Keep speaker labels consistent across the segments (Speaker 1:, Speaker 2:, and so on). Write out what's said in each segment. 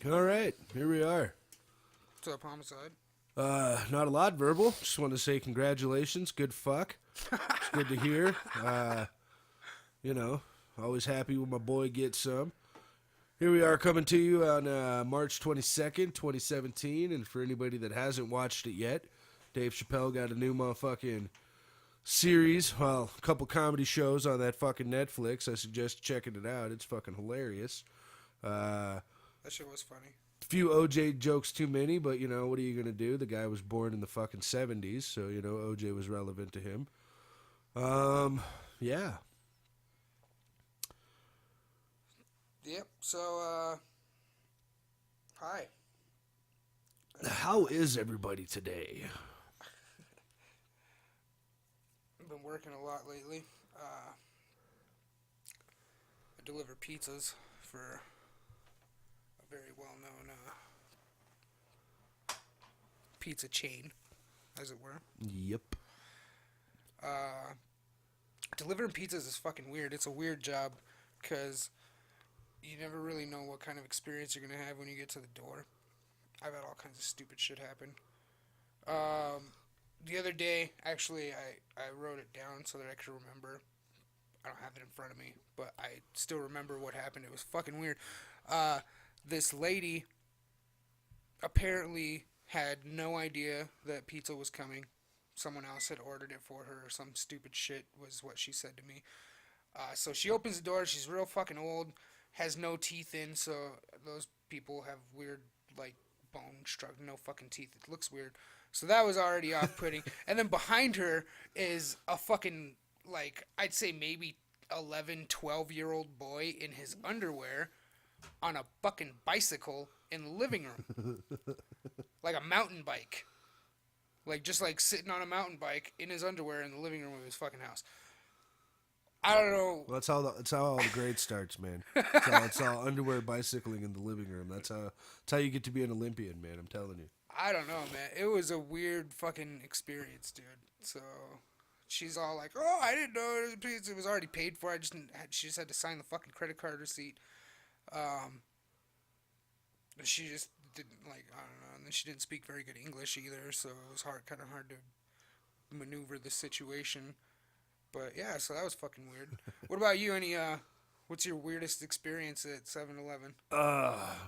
Speaker 1: All right, here we are.
Speaker 2: What's up, Homicide?
Speaker 1: Not a lot verbal. Just want to say congratulations. Good fuck. It's good to hear. Always happy when my boy gets some. Here we are coming to you on March 22nd, 2017. And for anybody that hasn't watched it yet, Dave Chappelle got a new motherfucking series. Well, a couple comedy shows on that fucking Netflix. I suggest checking it out. It's fucking hilarious.
Speaker 2: That shit was funny.
Speaker 1: Few OJ jokes too many, but, what are you going to do? The guy was born in the fucking 70s, so, OJ was relevant to him. Yeah.
Speaker 2: Yep, so, hi.
Speaker 1: How is everybody today?
Speaker 2: I've been working a lot lately. I deliver pizzas for a very well-known pizza chain, as it were.
Speaker 1: Yep.
Speaker 2: Delivering pizzas is fucking weird. It's a weird job because you never really know what kind of experience you're going to have when you get to the door. I've had all kinds of stupid shit happen. The other day, actually, I wrote it down so that I could remember. I don't have it in front of me, but I still remember what happened. It was fucking weird. This lady apparently had no idea that pizza was coming. Someone else had ordered it for her or some stupid shit was what she said to me. So she opens the door. She's real fucking old, has no teeth in, so those people have weird, bone structure, no fucking teeth. It looks weird. So that was already off-putting. And then behind her is a fucking, I'd say maybe 11, 12-year-old boy in his underwear on a fucking bicycle in the living room. Like a mountain bike. Just sitting on a mountain bike in his underwear in the living room of his fucking house. I don't know.
Speaker 1: Well, that's how all the grade starts, man. It's all underwear bicycling in the living room. That's how you get to be an Olympian, man. I'm telling you.
Speaker 2: I don't know, man. It was a weird fucking experience, dude. So she's all like, "Oh, I didn't know it was already paid for. She just had to sign the fucking credit card receipt." She just didn't I don't know. And then she didn't speak very good English either, so it was kind of hard to maneuver the situation. But yeah, so that was fucking weird. What about you? What's your weirdest experience at 7-Eleven?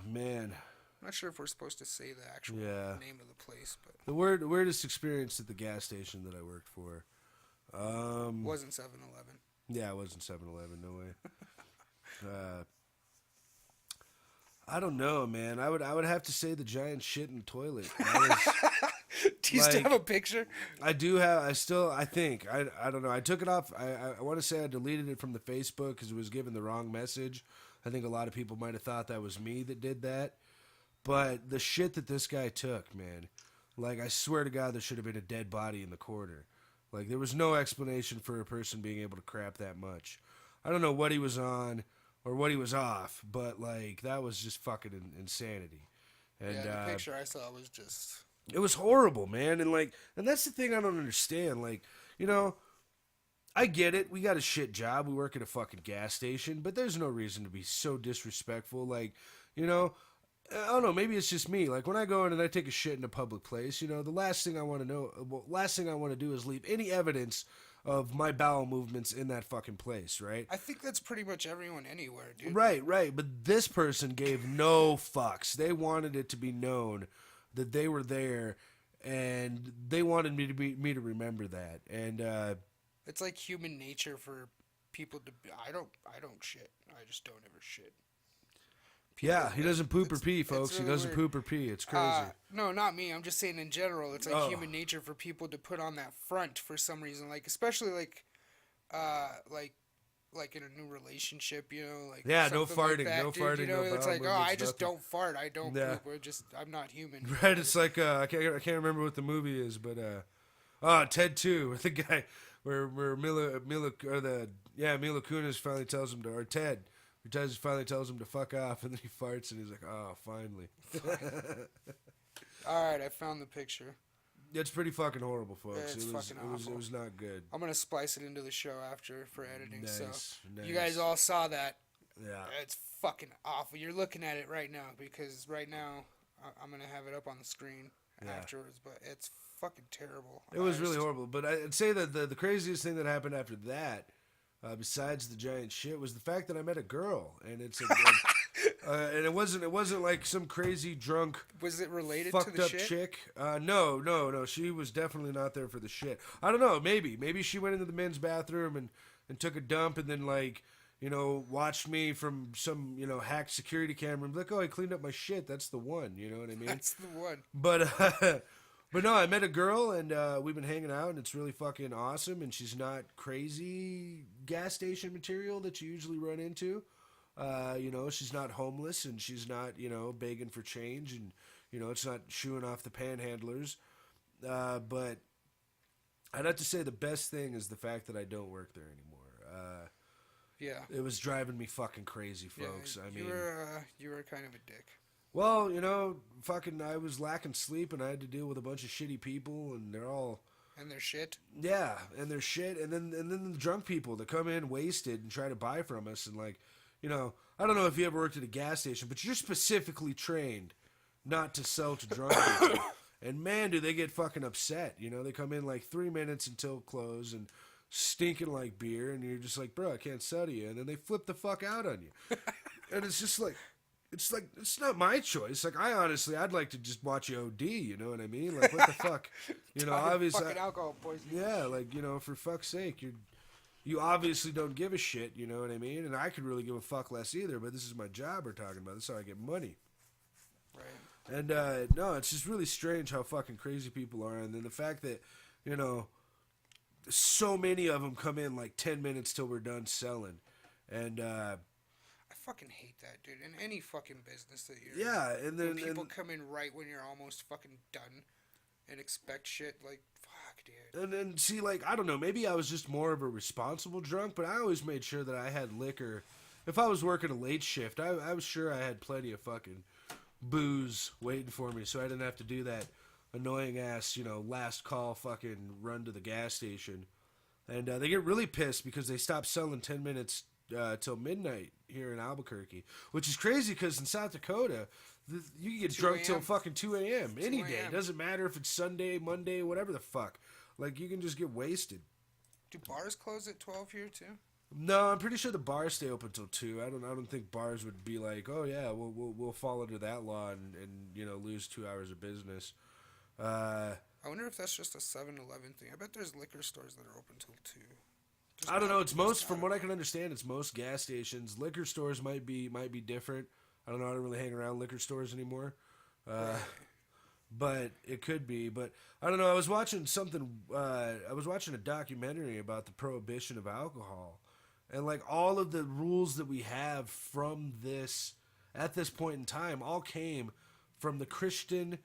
Speaker 1: Man.
Speaker 2: I'm not sure if we're supposed to say the actual name of the place, but
Speaker 1: the weirdest experience at the gas station that I worked for.
Speaker 2: Wasn't 7-Eleven.
Speaker 1: Yeah, it wasn't 7-Eleven. No way. I don't know, man. I would have to say the giant shit in the toilet.
Speaker 2: Do you still have a picture?
Speaker 1: I do have. I think. I don't know. I took it off. I want to say I deleted it from the Facebook because it was given the wrong message. I think a lot of people might have thought that was me that did that. But the shit that this guy took, man. I swear to God, there should have been a dead body in the corner. There was no explanation for a person being able to crap that much. I don't know what he was on or what he was off, but, that was just fucking insanity. And,
Speaker 2: yeah, the picture I saw was just...
Speaker 1: It was horrible, man. And that's the thing I don't understand. I get it. We got a shit job. We work at a fucking gas station, but there's no reason to be so disrespectful. I don't know, maybe it's just me. When I go in and I take a shit in a public place, the last thing I want to do is leave any evidence of my bowel movements in that fucking place, right?
Speaker 2: I think that's pretty much everyone anywhere, dude.
Speaker 1: Right. But this person gave no fucks. They wanted it to be known that they were there, and they wanted me to remember that. And
Speaker 2: it's like human nature for people to be, I don't shit. I just don't ever shit.
Speaker 1: Yeah, he doesn't poop or pee, folks.
Speaker 2: Really
Speaker 1: he doesn't poop or pee. It's crazy.
Speaker 2: No, not me. I'm just saying in general. It's human nature for people to put on that front for some reason. Especially in a new relationship,
Speaker 1: Yeah, no farting,
Speaker 2: that,
Speaker 1: no
Speaker 2: dude,
Speaker 1: farting. No
Speaker 2: it's I just
Speaker 1: nothing.
Speaker 2: don't fart. I don't poop. I'm not human.
Speaker 1: Right. It's I can't remember what the movie is, but Ted 2, the guy where Mila Kunis finally tells him to, or Ted. Finally tells him to fuck off, and then he farts, and he's like, "Oh, finally."
Speaker 2: All right, I found the picture.
Speaker 1: It's pretty fucking horrible, folks.
Speaker 2: It
Speaker 1: was not good.
Speaker 2: I'm gonna splice it into the show after for editing.
Speaker 1: Nice.
Speaker 2: You guys all saw that.
Speaker 1: Yeah.
Speaker 2: It's fucking awful. You're looking at it right now because right now I'm gonna have it up on the screen afterwards, but it's fucking terrible.
Speaker 1: It was really horrible. But I'd say that the craziest thing that happened after that, besides the giant shit, was the fact that I met a girl, and and it wasn't like some crazy drunk.
Speaker 2: Was it related
Speaker 1: fucked
Speaker 2: to the
Speaker 1: up
Speaker 2: shit?
Speaker 1: chick? No. She was definitely not there for the shit. I don't know. Maybe she went into the men's bathroom and took a dump, and then like, you know, watched me from some, you know, hacked security camera and be like, oh, I cleaned up my shit. That's the one. You know what I mean?
Speaker 2: That's the one.
Speaker 1: But no, I met a girl, and we've been hanging out, and it's really fucking awesome. And she's not crazy gas station material that you usually run into. You know, she's not homeless, and she's not, you know, begging for change, and, you know, it's not shooing off the panhandlers. But I'd have to say the best thing is the fact that I don't work there anymore.
Speaker 2: Yeah.
Speaker 1: It was driving me fucking crazy, folks.
Speaker 2: Yeah,
Speaker 1: I mean,
Speaker 2: you were kind of a dick.
Speaker 1: well, you know, fucking, I was lacking sleep, and I had to deal with a bunch of shitty people, and they're all.
Speaker 2: And their shit.
Speaker 1: Yeah, and their shit, and then the drunk people that come in wasted and try to buy from us, and like, you know, I don't know if you ever worked at a gas station, but you're specifically trained not to sell to drunk people. And man, do they get fucking upset. You know, they come in like 3 minutes until close and stinking like beer, and you're just like, bro, I can't sell to you. And then they flip the fuck out on you. And it's just like, it's not my choice. Like, I'd like to just watch you OD, you know what I mean? Like, what the fuck? You know, obviously.
Speaker 2: Fucking alcohol poisoning.
Speaker 1: Yeah, like, you know, for fuck's sake, you obviously don't give a shit, you know what I mean? And I could really give a fuck less either, but this is my job we're talking about. This is how I get money.
Speaker 2: Right.
Speaker 1: And, no, it's just really strange how fucking crazy people are. And then the fact that, you know, so many of them come in like 10 minutes till we're done selling. And,
Speaker 2: I fucking hate that, dude. In any fucking business that you're
Speaker 1: yeah, and then
Speaker 2: when people come in right when you're almost fucking done and expect shit, like, fuck, dude.
Speaker 1: And then, see, like, I don't know, maybe I was just more of a responsible drunk, but I always made sure that I had liquor. If I was working a late shift, I was sure I had plenty of fucking booze waiting for me, so I didn't have to do that annoying ass, you know, last call fucking run to the gas station. And they get really pissed because they stop selling 10 minutes till midnight here in Albuquerque, which is crazy because in South Dakota, you can get drunk till fucking 2 a.m. any day. It doesn't matter if it's Sunday, Monday, whatever the fuck. Like, you can just get wasted.
Speaker 2: Do bars close at 12 here too?
Speaker 1: No, I'm pretty sure the bars stay open till 2. I don't think bars would be like, oh yeah, we'll fall under that law and you know, lose 2 hours of business.
Speaker 2: I wonder if that's just a 7-Eleven thing. I bet there's liquor stores that are open till 2.
Speaker 1: I don't know. It's most, from what I can understand, it's most gas stations. Liquor stores might be different. I don't know. I don't really hang around liquor stores anymore.
Speaker 2: Right.
Speaker 1: But it could be. But I don't know. I was watching something. I was watching a documentary about the prohibition of alcohol, and like all of the rules that we have from this at this point in time all came from the Christian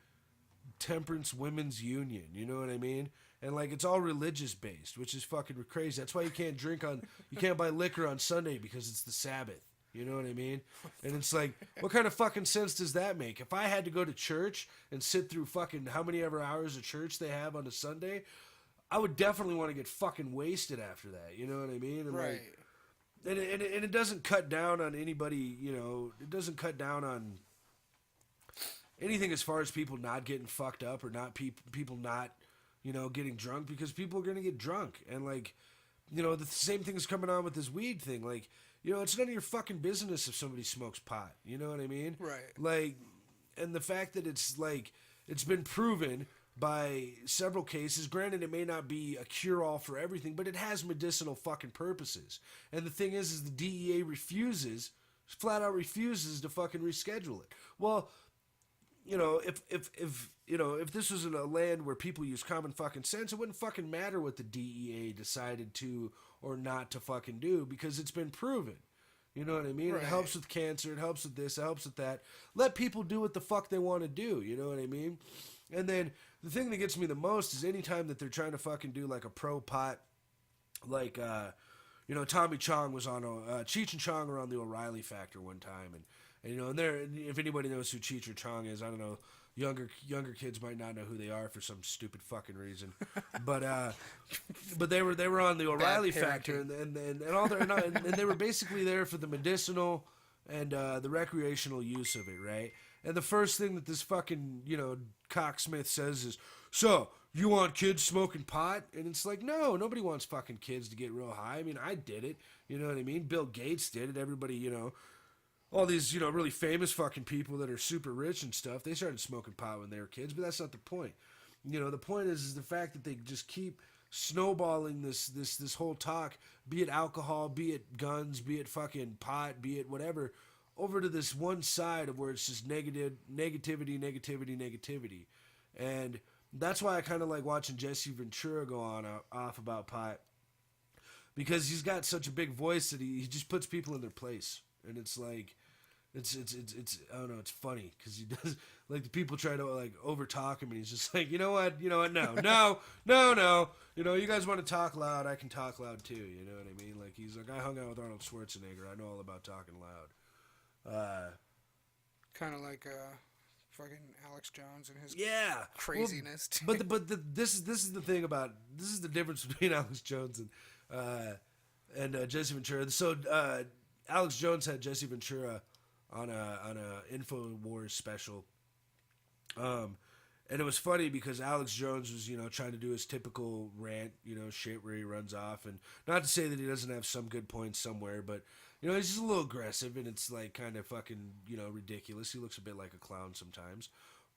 Speaker 1: Temperance Women's Union. You know what I mean? And like it's all religious based, which is fucking crazy. That's why you can't buy liquor on Sunday because it's the Sabbath. You know what I mean? And it's like, what kind of fucking sense does that make? If I had to go to church and sit through fucking how many ever hours of church they have on a Sunday, I would definitely want to get fucking wasted after that. You know what I mean? And
Speaker 2: right.
Speaker 1: Like, and it doesn't cut down on anybody, you know, it doesn't cut down on anything as far as people not getting fucked up or not people not, you know, getting drunk, because people are going to get drunk. And like, you know, the same thing's coming on with this weed thing. Like, you know, it's none of your fucking business if somebody smokes pot. You know what I mean?
Speaker 2: Right.
Speaker 1: Like, and the fact that it's like, it's been proven by several cases. Granted, it may not be a cure-all for everything, but it has medicinal fucking purposes. And the thing is the DEA flat out refuses to fucking reschedule it. Well, you know, if this was in a land where people use common fucking sense, it wouldn't fucking matter what the DEA decided to or not to fucking do, because it's been proven. You know what I mean?
Speaker 2: Right.
Speaker 1: It helps with cancer, it helps with this, it helps with that. Let people do what the fuck they want to do, you know what I mean? And then the thing that gets me the most is anytime that they're trying to fucking do like a pro-pot, like, you know, Tommy Chong was on, Cheech and Chong were on the O'Reilly Factor one time, and you know, and there, if anybody knows who Cheech or Chong is, I don't know, younger kids might not know who they are for some stupid fucking reason, but they were on the O'Reilly Factor and all their and they were basically there for the medicinal and the recreational use of it, right? And the first thing that this fucking cocksmith says is, "So you want kids smoking pot?" And it's like, no, nobody wants fucking kids to get real high. I mean, I did it, you know what I mean? Bill Gates did it. Everybody, all these, really famous fucking people that are super rich and stuff, they started smoking pot when they were kids, but that's not the point. The point is the fact that they just keep snowballing this whole talk, be it alcohol, be it guns, be it fucking pot, be it whatever, over to this one side of where it's just negativity. And that's why I kind of like watching Jesse Ventura go off about pot, because he's got such a big voice that he just puts people in their place. And it's like, it's I don't know, it's funny because he does, like, the people try to like over talk him, and he's just like, you know what, no, you guys want to talk loud, I can talk loud too, you know what I mean? Like, he's like, I hung out with Arnold Schwarzenegger, I know all about talking loud.
Speaker 2: Kind of like fucking Alex Jones and his craziness.
Speaker 1: Well, but this is the thing about, this is the difference between Alex Jones and Jesse Ventura. So Alex Jones had Jesse Ventura on a InfoWars special, and it was funny because Alex Jones was trying to do his typical rant shit where he runs off, and not to say that he doesn't have some good points somewhere, but he's just a little aggressive, and it's like kind of fucking ridiculous. He looks a bit like a clown sometimes,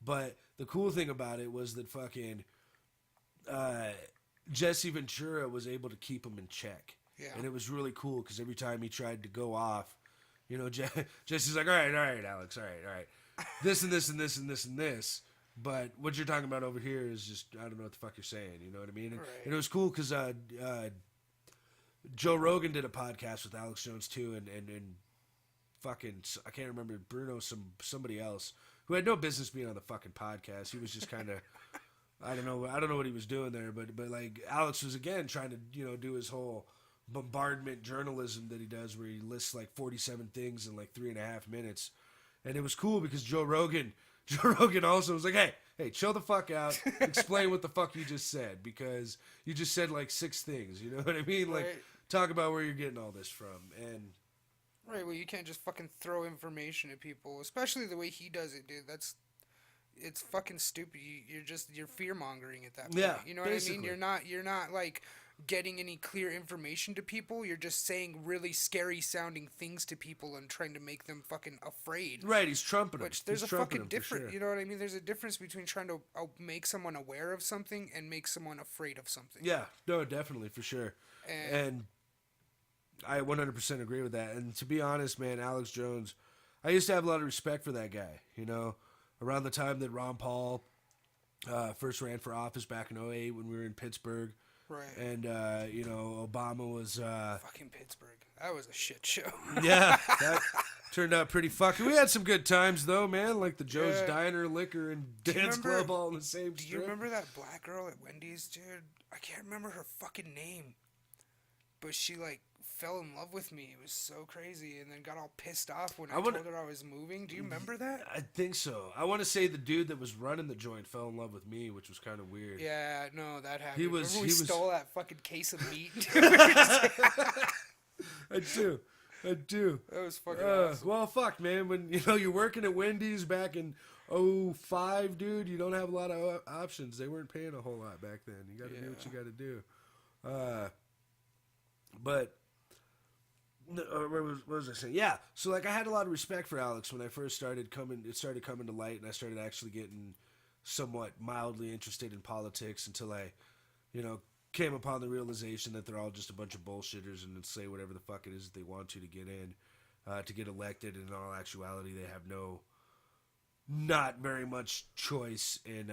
Speaker 1: but the cool thing about it was that fucking Jesse Ventura was able to keep him in check.
Speaker 2: Yeah.
Speaker 1: And it was really cool because every time he tried to go off, Jesse's like, all right, Alex, all right. This and this and this and this and this. But what you're talking about over here is just, I don't know what the fuck you're saying. You know what I mean?
Speaker 2: Right.
Speaker 1: And it was cool because Joe Rogan did a podcast with Alex Jones too, and fucking, I can't remember, Bruno, somebody else who had no business being on the fucking podcast. He was just kind of, I don't know what he was doing there, but like Alex was again trying to do his whole bombardment journalism that he does, where he lists like 47 things in like 3.5 minutes, and it was cool because Joe Rogan also was like, hey, chill the fuck out, explain what the fuck you just said, because you just said like 6 things, you know what I mean? Like,
Speaker 2: right.
Speaker 1: Talk about where you're getting all this from. And
Speaker 2: right, well, you can't just fucking throw information at people, especially the way he does it, dude. It's fucking stupid. You're fear mongering at that point.
Speaker 1: Yeah,
Speaker 2: you know what
Speaker 1: basically.
Speaker 2: I mean? You're not like getting any clear information to people. You're just saying really scary sounding things to people and trying to make them fucking afraid.
Speaker 1: Right, he's trumpeting.
Speaker 2: Which there's
Speaker 1: he's
Speaker 2: a fucking difference.
Speaker 1: Sure.
Speaker 2: You know what I mean? There's a difference between trying to make someone aware of something and make someone afraid of something.
Speaker 1: Yeah, no, definitely, for sure. And I 100% agree with that. And to be honest, man, Alex Jones, I used to have a lot of respect for that guy. Around the time that Ron Paul first ran for office back in 2008 when we were in Pittsburgh.
Speaker 2: Right.
Speaker 1: And, Obama was...
Speaker 2: fucking Pittsburgh. That was a shit show.
Speaker 1: Yeah, that turned out pretty fucking... We had some good times, though, man. Like the Joe's Diner, Liquor, and Dance Club all in the same strip.
Speaker 2: Do you remember that black girl at Wendy's, dude? I can't remember her fucking name. But she, like, fell in love with me. It was so crazy, and then got all pissed off when I told her I was moving. Do you remember that?
Speaker 1: I think so. I want to say the dude that was running the joint fell in love with me, which was kind of weird.
Speaker 2: Yeah, no, that happened.
Speaker 1: He
Speaker 2: stole that fucking case of meat?
Speaker 1: I do.
Speaker 2: That was fucking awesome.
Speaker 1: Well, fuck, man. When you're working at Wendy's back in 2005, dude, you don't have a lot of options. They weren't paying a whole lot back then. You got to do what you got to do. But what was I saying? Yeah, so like I had a lot of respect for Alex when I first started coming. It started coming to light, and I started actually getting somewhat mildly interested in politics until I, came upon the realization that they're all just a bunch of bullshitters and say whatever the fuck it is that they want to get in, to get elected. And in all actuality, they have not very much choice in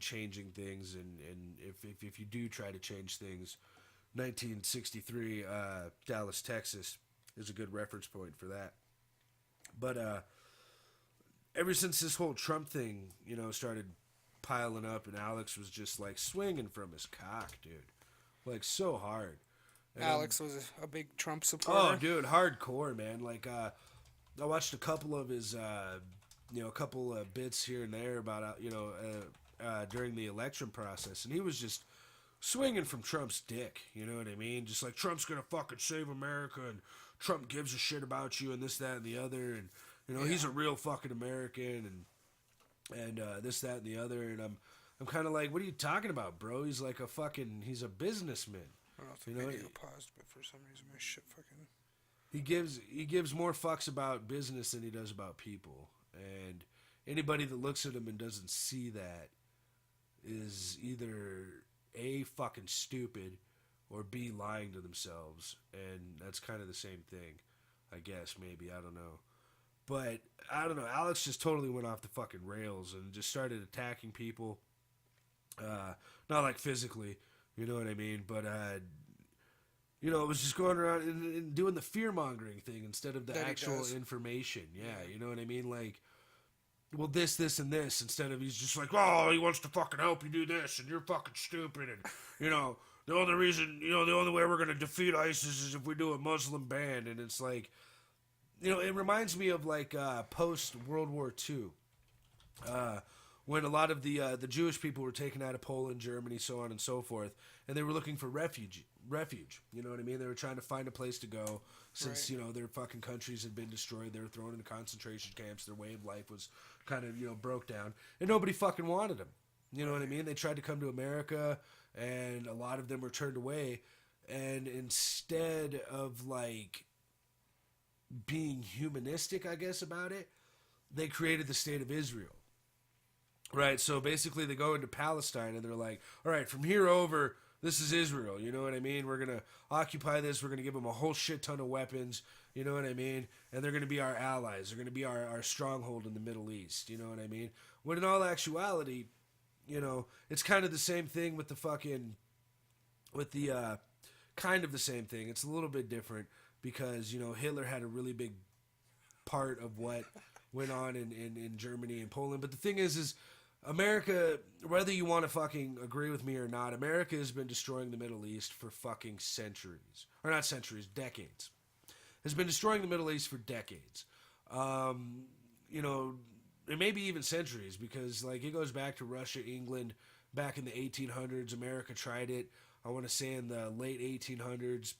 Speaker 1: changing things. And if you do try to change things. 1963, Dallas, Texas is a good reference point for that. But ever since this whole Trump thing, started piling up, and Alex was just like swinging from his cock, dude, like so hard. And
Speaker 2: Alex was a big Trump supporter.
Speaker 1: Oh, dude, hardcore, man. Like I watched a couple of his a couple bits here and there about during the election process, and he was just swinging from Trump's dick. You know what I mean? Just like Trump's gonna fucking save America, and Trump gives a shit about you, and this, that, and the other, and he's a real fucking American, and this, that, and the other, and I'm kind of like, what are you talking about, bro? He's like he's a businessman.
Speaker 2: I don't know if the video paused, but for some reason my shit fucking.
Speaker 1: He gives more fucks about business than he does about people, and anybody that looks at him and doesn't see that is either A, fucking stupid, or B, lying to themselves, and that's kind of the same thing, I guess, maybe, I don't know. But, I don't know, Alex just totally went off the fucking rails and just started attacking people, not like physically, you know what I mean, but, it was just going around and doing the fear-mongering thing instead of the actual information, you know what I mean, like, well, this, and this, instead of he's just like, oh, he wants to fucking help you do this, and you're fucking stupid, and, the only reason, the only way we're going to defeat ISIS is if we do a Muslim ban, and it's like, it reminds me of, like, post-World War II, when a lot of the Jewish people were taken out of Poland, Germany, so on and so forth, and they were looking for refuge, you know what I mean? They were trying to find a place to go, since, their fucking countries had been destroyed, they were thrown into concentration camps, their way of life was kind of, broke down, and nobody fucking wanted them, you know what I mean? They tried to come to America, and a lot of them were turned away, and instead of, like, being humanistic, I guess, about it, they created the state of Israel. Right, so basically they go into Palestine and they're like, all right, from here over, this is Israel, you know what I mean? We're going to occupy this, we're going to give them a whole shit ton of weapons, you know what I mean? And they're going to be our allies, they're going to be our stronghold in the Middle East, you know what I mean? When in all actuality, it's kind of the same thing with kind of the same thing. It's a little bit different because, Hitler had a really big part of what went on in Germany and Poland. But the thing is America, whether you want to fucking agree with me or not, America has been destroying the Middle East for fucking centuries. Or not centuries, decades. Has been destroying the Middle East for decades. It may be even centuries because, like, it goes back to Russia, England, back in the 1800s. America tried it, I want to say in the late 1800s,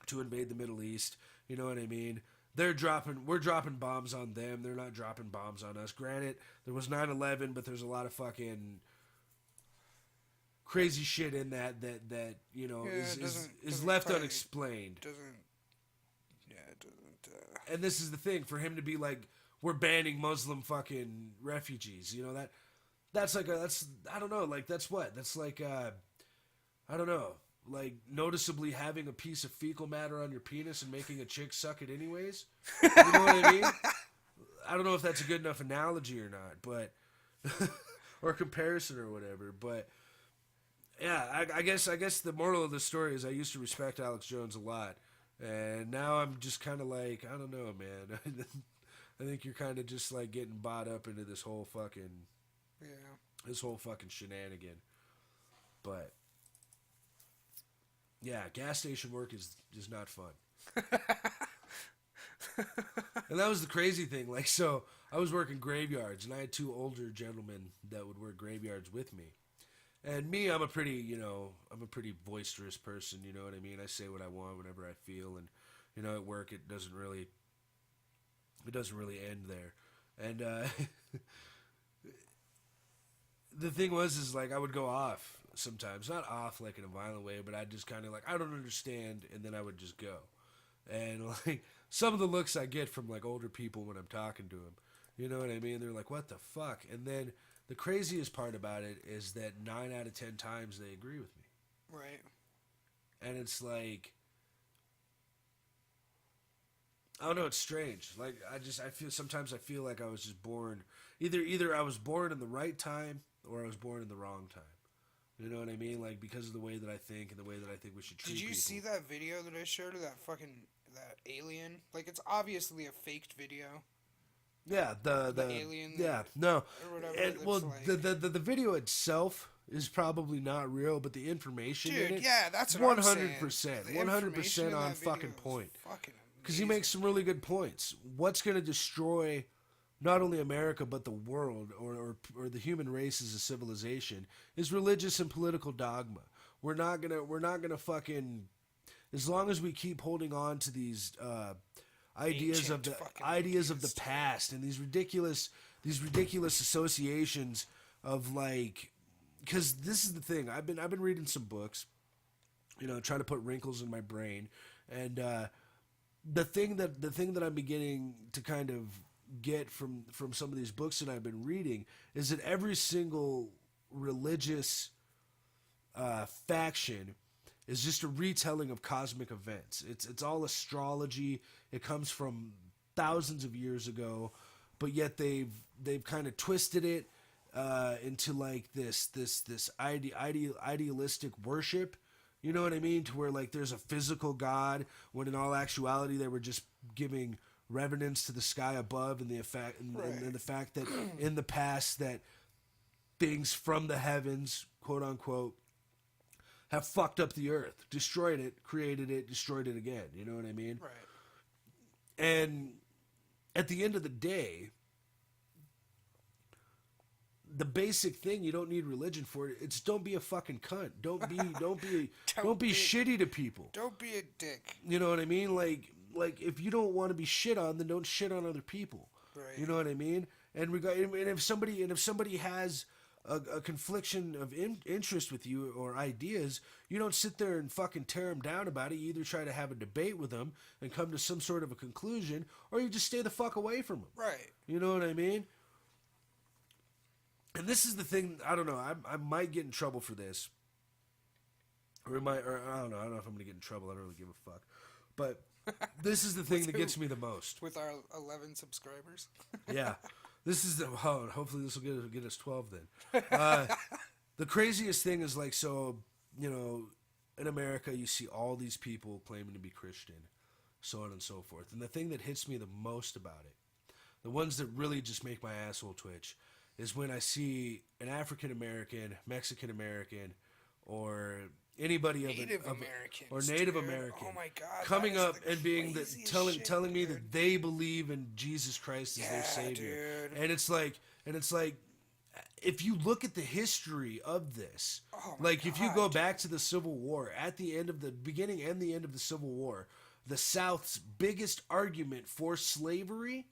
Speaker 1: to invade the Middle East. You know what I mean? We're dropping bombs on them. They're not dropping bombs on us. Granted, there was 9/11, but there's a lot of fucking crazy shit in that is left unexplained.
Speaker 2: It doesn't.
Speaker 1: And this is the thing, for him to be like, we're banning Muslim fucking refugees. That's like I don't know. Like that's what? That's like I don't know. Like, noticeably having a piece of fecal matter on your penis and making a chick suck it anyways? You know what I mean? I don't know if that's a good enough analogy or not, but... or comparison or whatever, but... Yeah, I guess the moral of the story is I used to respect Alex Jones a lot, and now I'm just kind of like, I don't know, man. I think you're kind of just, like, getting bought up into this whole fucking...
Speaker 2: Yeah.
Speaker 1: This whole fucking shenanigan. But... Yeah, gas station work is not fun. And that was the crazy thing. Like, so I was working graveyards, and I had two older gentlemen that would work graveyards with me. And me, I'm a pretty boisterous person, you know what I mean? I say what I want whenever I feel, and, at work it doesn't really end there. And, the thing was like, I would go off sometimes, not off like in a violent way, but I'd just kind of like, I don't understand, and then I would just go. And like some of the looks I get from like older people when I'm talking to them, you know what I mean? They're like, what the fuck? And then the craziest part about it is that 9 out of 10 times they agree with me.
Speaker 2: Right.
Speaker 1: And it's like, I don't know, it's strange. Like I feel like I was just born, either I was born in the right time or I was born in the wrong time. You know what I mean? Like, because of the way that I think and the way that I think we should treat people.
Speaker 2: Did you see that video that I showed of that alien? Like, it's obviously a faked video.
Speaker 1: Yeah, the
Speaker 2: alien.
Speaker 1: Yeah, no.
Speaker 2: Or whatever.
Speaker 1: And, well, like... the video itself is probably not real, but the information in it,
Speaker 2: yeah, that's what 100%,
Speaker 1: 100% on fucking point. Because he makes some really good points. What's going to destroy not only America but the world, or the human race as a civilization, is religious and political dogma. We're not gonna fucking, as long as we keep holding on to these ideas of the past and these ridiculous associations of, like, because this is the thing. I've been reading some books, trying to put wrinkles in my brain, and the thing that I'm beginning to kind of get from some of these books that I've been reading is that every single religious faction is just a retelling of cosmic events. It's all astrology. It comes from thousands of years ago, but yet they've kind of twisted it into like this idealistic worship. You know what I mean? To where, like, there's a physical God, when in all actuality they were just giving reverence to the sky above, and the fact that in the past that things from the heavens, quote unquote, have fucked up the earth, destroyed it, created it, destroyed it again. You know what I mean?
Speaker 2: Right.
Speaker 1: And at the end of the day, the basic thing you don't need religion for, it's don't be a fucking cunt. Don't be shitty to people.
Speaker 2: Don't be a dick.
Speaker 1: You know what I mean? Like if you don't want to be shit on, then don't shit on other people.
Speaker 2: Right.
Speaker 1: You know what I mean? And if somebody has a confliction of interest with you or ideas, you don't sit there and fucking tear them down about it. You either try to have a debate with them and come to some sort of a conclusion, or you just stay the fuck away from them.
Speaker 2: Right.
Speaker 1: You know what I mean? And this is the thing, I don't know, I might get in trouble for this. Or I don't know if I'm going to get in trouble, I don't really give a fuck. But this is the thing that gets me the most.
Speaker 2: With our 11 subscribers?
Speaker 1: Yeah. This is hopefully this will get us 12 then. The craziest thing is, like, so, in America you see all these people claiming to be Christian, so on and so forth. And the thing that hits me the most about it, the ones that really just make my asshole twitch, is when I see an African American, Mexican American, or anybody
Speaker 2: Native
Speaker 1: American,
Speaker 2: oh my God,
Speaker 1: coming up and being telling me that they believe in Jesus Christ as their savior.
Speaker 2: Dude.
Speaker 1: And it's like if you look at the history of this, if you go back to the Civil War, at the end of the beginning and the end of the Civil War, the South's biggest argument for slavery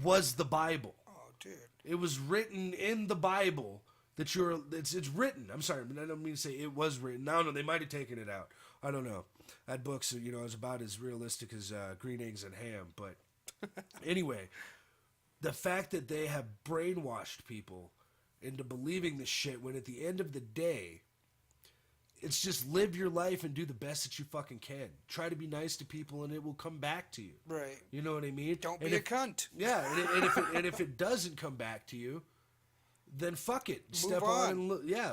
Speaker 1: was the Bible.
Speaker 2: Dude.
Speaker 1: It was written in the Bible that it's written. I'm sorry, but I don't mean to say it was written. No, they might have taken it out. I don't know. That book's, is about as realistic as green eggs and ham. But anyway, the fact that they have brainwashed people into believing this shit, when at the end of the day, it's just live your life and do the best that you fucking can. Try to be nice to people, and it will come back to you.
Speaker 2: Right.
Speaker 1: You know what I mean?
Speaker 2: Don't be a cunt.
Speaker 1: Yeah, and if it doesn't come back to you, then fuck it.
Speaker 2: Move on.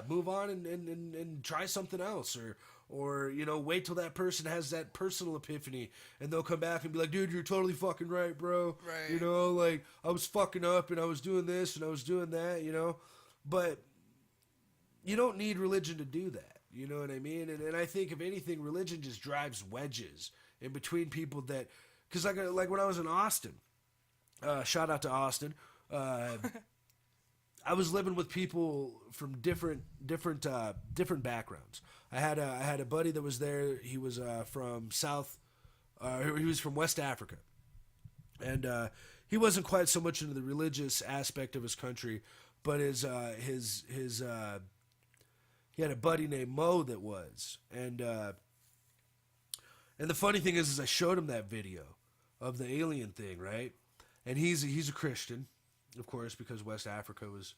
Speaker 1: Move on and try something else, or wait till that person has that personal epiphany, and they'll come back and be like, dude, you're totally fucking right, bro.
Speaker 2: Right.
Speaker 1: Like, I was fucking up and I was doing this and I was doing that, but you don't need religion to do that. You know what I mean? And I think, if anything, religion just drives wedges in between people that... Because like when I was in Austin, shout out to Austin, I was living with people from different backgrounds. I had a buddy that was there. He was from he was from West Africa. And he wasn't quite so much into the religious aspect of his country, but he had a buddy named Mo that was, and the funny thing is I showed him that video of the alien thing, right? And he's a Christian, of course, because West Africa was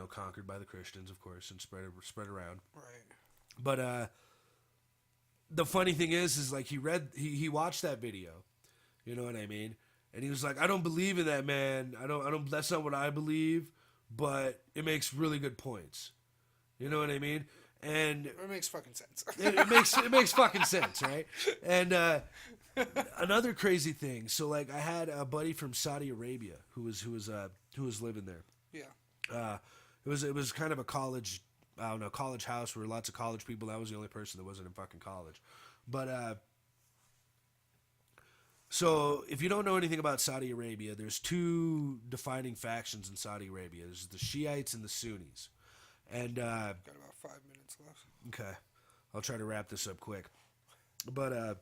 Speaker 1: conquered by the Christians, of course, and spread around.
Speaker 2: Right.
Speaker 1: But the funny thing is like he watched that video, you know what I mean? And he was like, I don't believe in that, man. I don't. That's not what I believe, but it makes really good points. You know what I mean? And
Speaker 2: it makes fucking sense.
Speaker 1: it makes fucking sense, right? And another crazy thing. So, like, I had a buddy from Saudi Arabia who was living there.
Speaker 2: Yeah.
Speaker 1: It was kind of a college house where lots of college people. I was the only person that wasn't in fucking college, but So, if you don't know anything about Saudi Arabia, there's two defining factions in Saudi Arabia. There's the Shiites and the Sunnis. And
Speaker 2: Got about 5 minutes left.
Speaker 1: okay, I'll try to wrap this up quick. But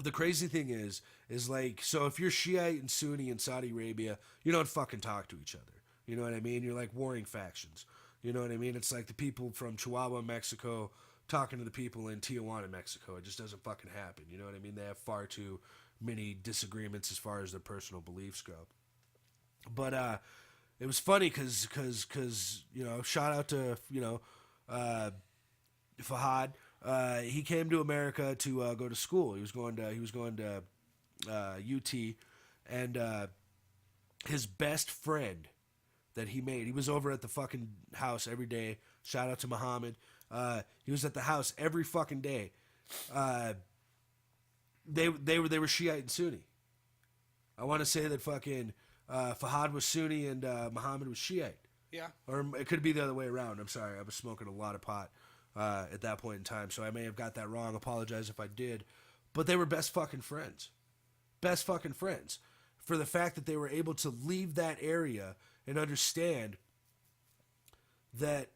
Speaker 1: the crazy thing is like, so if you're Shiite and Sunni in Saudi Arabia, you don't fucking talk to each other. You know what I mean? You're like warring factions. You know what I mean? It's like the people from Chihuahua, Mexico, talking to the people in Tijuana, Mexico. It just doesn't fucking happen. You know what I mean? They have far too many disagreements as far as their personal beliefs go. But it was funny because you know, shout out to, you know, Fahad. He came to America to go to school. He was going to UT, and his best friend that he made, he was over at the fucking house every day. Shout out to Muhammad. He was at the house every fucking day. They were Shiite and Sunni. I want to say that fucking Fahad was Sunni and Muhammad was Shiite.
Speaker 2: Yeah.
Speaker 1: Or it could be the other way around. I'm sorry. I was smoking a lot of pot at that point in time, so I may have got that wrong. Apologize if I did. But they were best fucking friends. Best fucking friends. For the fact that they were able to leave that area and understand that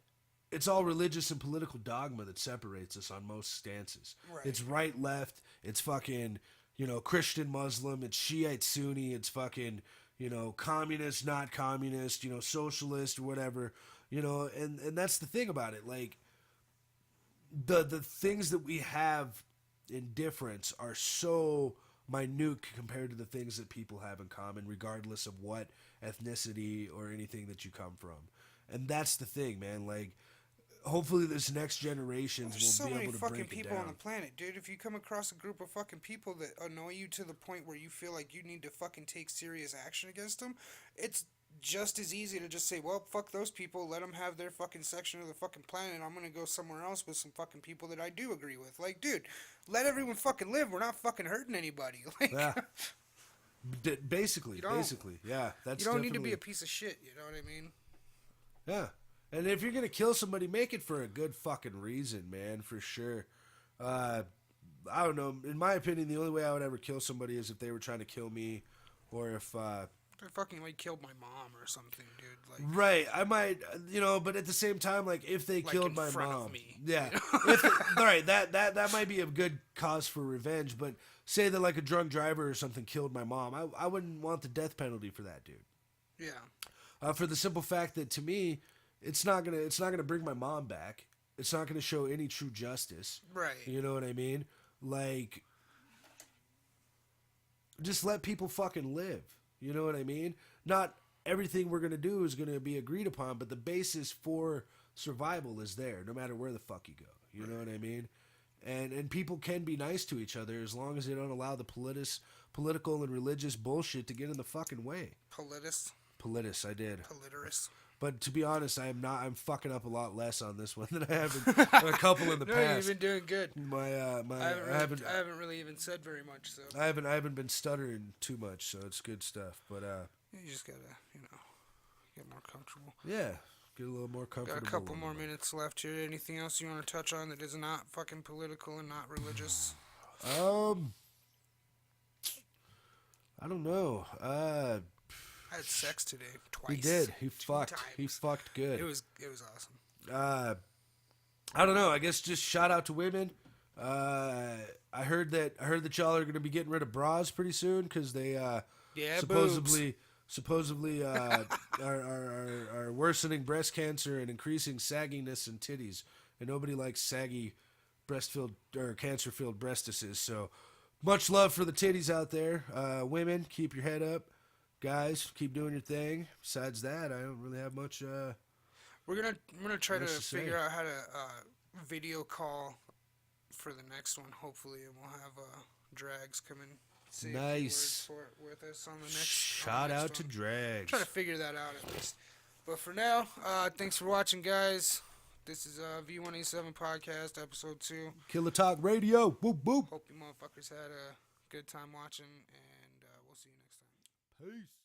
Speaker 1: it's all religious and political dogma that separates us on most stances.
Speaker 2: Right.
Speaker 1: It's right, left. It's fucking, you know, Christian, Muslim. It's Shiite, Sunni. It's fucking, you know, communist, not communist, you know, socialist or whatever, you know, and that's the thing about it. Like, the things that we have in difference are so minute compared to the things that people have in common, regardless of what ethnicity or anything that you come from. And that's the thing, man. Like, hopefully this next generations
Speaker 2: There's
Speaker 1: will
Speaker 2: so
Speaker 1: be
Speaker 2: many
Speaker 1: able to
Speaker 2: fucking
Speaker 1: break it
Speaker 2: people
Speaker 1: down.
Speaker 2: on the planet, dude. If you come across a group of fucking people that annoy you to the point where you feel like you need to fucking take serious action against them, it's just as easy to just say, well, fuck those people, let them have their fucking section of the fucking planet. I'm gonna go somewhere else with some fucking people that I do agree with. Like, dude, let everyone fucking live. We're not fucking hurting anybody. Like,
Speaker 1: Yeah. Basically, yeah. That's
Speaker 2: you don't need to
Speaker 1: definitely-
Speaker 2: be a piece of shit. You know what I mean?
Speaker 1: Yeah. And if you're going to kill somebody, make it for a good fucking reason, man, for sure. I don't know. In my opinion, the only way I would ever kill somebody is if they were trying to kill me, or if...
Speaker 2: They fucking, like, killed my mom or something, dude. Like,
Speaker 1: right. I might, you know, but at the same time, like, if they
Speaker 2: like
Speaker 1: killed
Speaker 2: in
Speaker 1: my
Speaker 2: front
Speaker 1: mom...
Speaker 2: of me,
Speaker 1: Yeah.
Speaker 2: you know?
Speaker 1: All right, that might be a good cause for revenge, but say that, like, a drunk driver or something killed my mom, I wouldn't want the death penalty for that, dude.
Speaker 2: Yeah.
Speaker 1: For the simple fact that, to me... It's not gonna bring my mom back. It's not gonna show any true justice.
Speaker 2: Right.
Speaker 1: You know what I mean? Like, just let people fucking live. You know what I mean? Not everything we're gonna do is gonna be agreed upon, but the basis for survival is there, no matter where the fuck you go. You know what I mean? And people can be nice to each other as long as they don't allow the political and religious bullshit to get in the fucking way. Politis, I did.
Speaker 2: Politerus.
Speaker 1: But to be honest, I'm fucking up a lot less on this one than I have in a couple in the
Speaker 2: No,
Speaker 1: past.
Speaker 2: you've been doing good.
Speaker 1: I
Speaker 2: I haven't really even said very much, so
Speaker 1: I haven't been stuttering too much, so it's good stuff. But
Speaker 2: you just gotta, you know, get more comfortable.
Speaker 1: yeah, get a little more comfortable.
Speaker 2: Got a couple more minutes left here. Anything else you want to touch on that is not fucking political and not religious?
Speaker 1: I don't know.
Speaker 2: I had sex today twice.
Speaker 1: He did. He fucked.
Speaker 2: times.
Speaker 1: He fucked good.
Speaker 2: It was awesome.
Speaker 1: I don't know. I guess just shout out to women. I heard that y'all are going to be getting rid of bras pretty soon because they supposedly are worsening breast cancer and increasing sagginess in titties, and nobody likes saggy breast-filled or cancer-filled breastises. So much love for the titties out there. Women, keep your head up. Guys, keep doing your thing. Besides that, I don't really have much.
Speaker 2: We're gonna try to
Speaker 1: Much to say.
Speaker 2: figure out how to video call for the next one, hopefully, and we'll have Drags come and say a few
Speaker 1: Nice.
Speaker 2: words for it with us on the next.
Speaker 1: Shout out to Drags.
Speaker 2: Try to figure that out at least. But for now, thanks for watching, guys. This is V187 Podcast, episode 2.
Speaker 1: Killer Talk Radio. Whoop whoop.
Speaker 2: Hope you motherfuckers had a good time watching, and we'll see you next time.
Speaker 1: Peace.